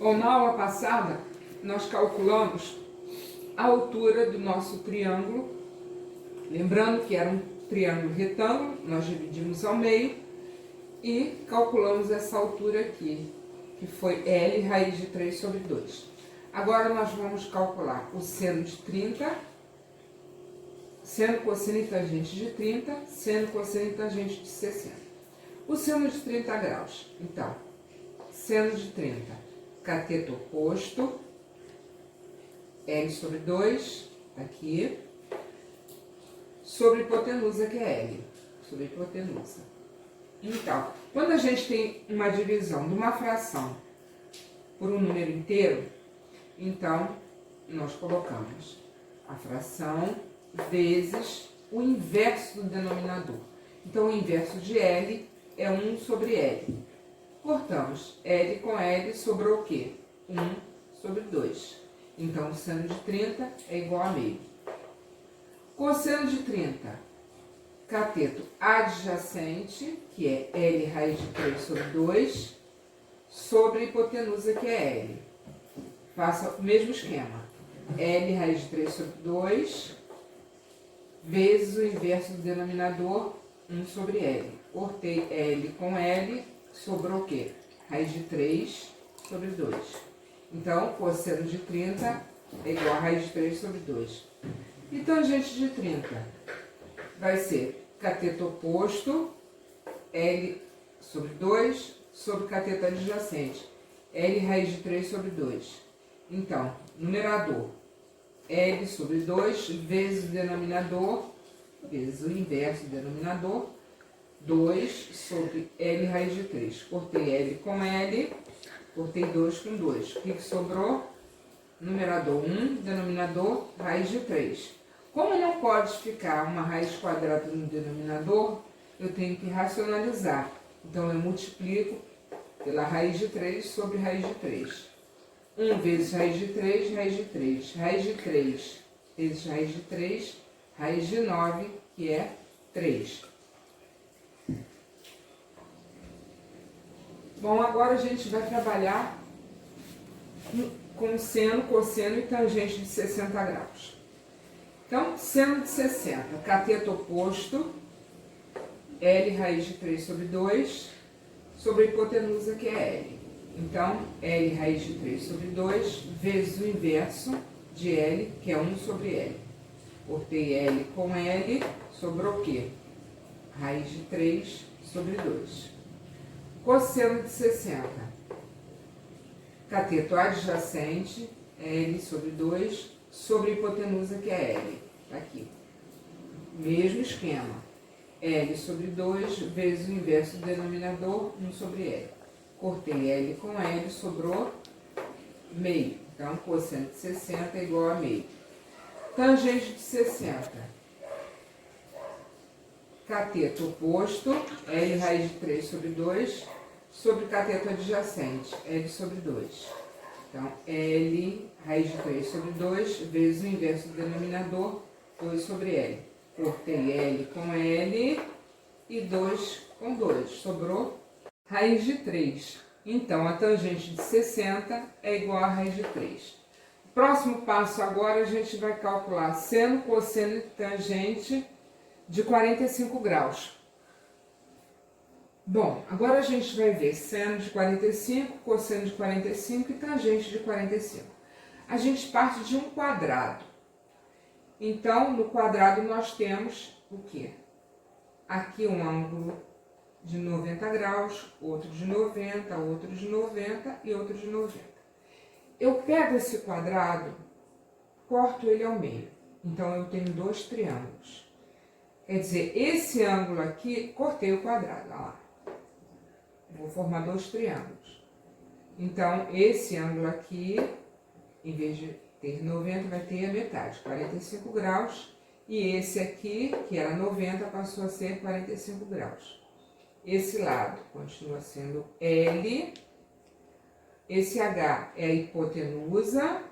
Bom, na aula passada, nós calculamos a altura do nosso triângulo. Lembrando que era um triângulo retângulo, nós dividimos ao meio e calculamos essa altura aqui, que foi L raiz de 3 sobre 2. Agora nós vamos calcular o seno de 30, seno, cosseno e tangente de 30, seno, cosseno e tangente de 60. O seno de 30 graus, então, seno de 30, cateto oposto, L sobre 2, aqui, sobre hipotenusa, que é L, sobre hipotenusa. Então, quando a gente tem uma divisão de uma fração por um número inteiro, então, nós colocamos a fração vezes o inverso do denominador. Então, o inverso de L é 1 sobre L. Cortamos L com L, sobrou o quê? 1 sobre 2. Então, o seno de 30 é igual a meio. Cosseno de 30, cateto adjacente, que é L raiz de 3 sobre 2, sobre hipotenusa, que é L. Faça o mesmo esquema. L raiz de 3 sobre 2, vezes o inverso do denominador, 1 sobre L. Cortei L com L, sobrou o quê? Raiz de 3 sobre 2. Então, cosseno de 30 é igual a raiz de 3 sobre 2. E tangente de 30 vai ser cateto oposto, L sobre 2, sobre cateto adjacente, L raiz de 3 sobre 2. Então, numerador, L sobre 2, vezes o denominador, vezes o inverso do denominador, 2 sobre L raiz de 3. Cortei L com L, cortei 2 com 2. O que sobrou? Numerador 1, denominador raiz de 3. Como não pode ficar uma raiz quadrada no denominador, eu tenho que racionalizar. Então, eu multiplico pela raiz de 3 sobre raiz de 3. 1 vezes raiz de 3, raiz de 3. Raiz de 3 vezes raiz de 3, raiz de 9, que é 3. Bom, agora a gente vai trabalhar com seno, cosseno e tangente de 60 graus. Então, seno de 60, cateto oposto, L raiz de 3 sobre 2, sobre a hipotenusa, que é L. Então, L raiz de 3 sobre 2, vezes o inverso de L, que é 1 sobre L. Cortei L com L, sobrou o quê? Raiz de 3 sobre 2. Cosseno de 60, cateto adjacente, L sobre 2, sobre a hipotenusa, que é L. Tá aqui. Mesmo esquema. L sobre 2, vezes o inverso do denominador, 1 sobre L. Cortei L com L, sobrou meio. Então, cosseno de 60 é igual a meio. Tangente de 60. Cateto oposto, L raiz de 3 sobre 2, sobre cateto adjacente, L sobre 2. Então, L raiz de 3 sobre 2, vezes o inverso do denominador, 2 sobre L. Cortei L com L e 2 com 2. Sobrou raiz de 3. Então, a tangente de 60 é igual a raiz de 3. Próximo passo agora, a gente vai calcular seno, cosseno e tangente de 45 graus. Bom, agora a gente vai ver seno de 45, cosseno de 45 e tangente de 45. A gente parte de um quadrado. Então, no quadrado nós temos o quê? Aqui um ângulo de 90 graus, outro de 90, outro de 90 e outro de 90. Eu pego esse quadrado, corto ele ao meio. Então, eu tenho dois triângulos. Quer dizer, esse ângulo aqui, cortei o quadrado, olha lá. Vou formar dois triângulos. Então, esse ângulo aqui, em vez de ter 90, vai ter a metade, 45 graus. E esse aqui, que era 90, passou a ser 45 graus. Esse lado continua sendo L. Esse H é a hipotenusa.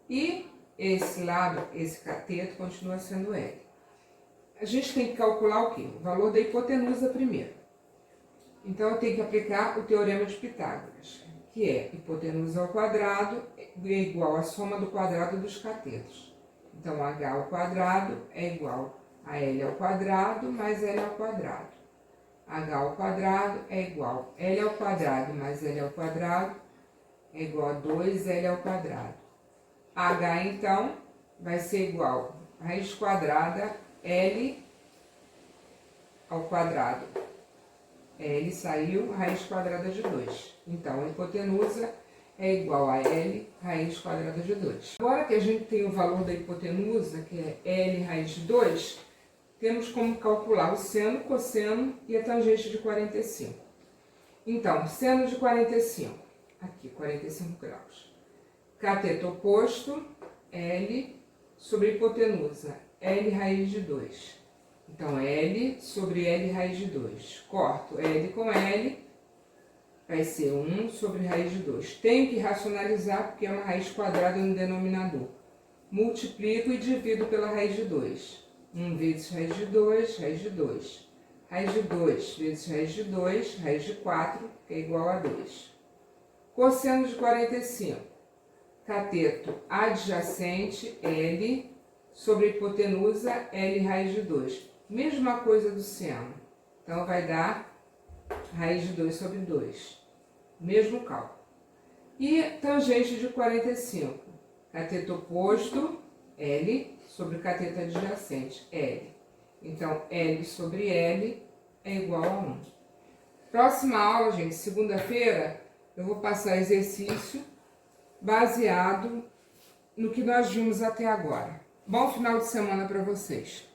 E esse lado, esse cateto, continua sendo L. A gente tem que calcular o quê? O valor da hipotenusa primeiro. Então, eu tenho que aplicar o teorema de Pitágoras, que é hipotenusa ao quadrado é igual à soma do quadrado dos catetos. Então, h ao quadrado é igual a L ao quadrado mais L ao quadrado. H ao quadrado é igual a L ao quadrado mais L ao quadrado é igual a 2L ao quadrado. H, então, vai ser igual a raiz quadrada L ao quadrado. L saiu, raiz quadrada de 2. Então, a hipotenusa é igual a L raiz quadrada de 2. Agora que a gente tem o valor da hipotenusa, que é L raiz de 2, temos como calcular o seno, cosseno e a tangente de 45. Então, seno de 45, aqui, 45 graus. Cateto oposto, L sobre hipotenusa, L raiz de 2. Então, L sobre L raiz de 2. Corto L com L, vai ser 1 sobre raiz de 2. Tenho que racionalizar porque é uma raiz quadrada no denominador. Multiplico e divido pela raiz de 2. 1 vezes raiz de 2, raiz de 2. Raiz de 2 vezes raiz de 2, raiz de 4, que é igual a 2. Cosseno de 45. Cateto adjacente, L, sobre hipotenusa, L raiz de 2. Mesma coisa do seno. Então, vai dar raiz de 2 sobre 2. Mesmo cálculo. E tangente de 45. Cateto oposto, L, sobre cateto adjacente, L. Então, L sobre L é igual a 1. Próxima aula, gente, segunda-feira, eu vou passar exercício baseado no que nós vimos até agora. Bom final de semana para vocês!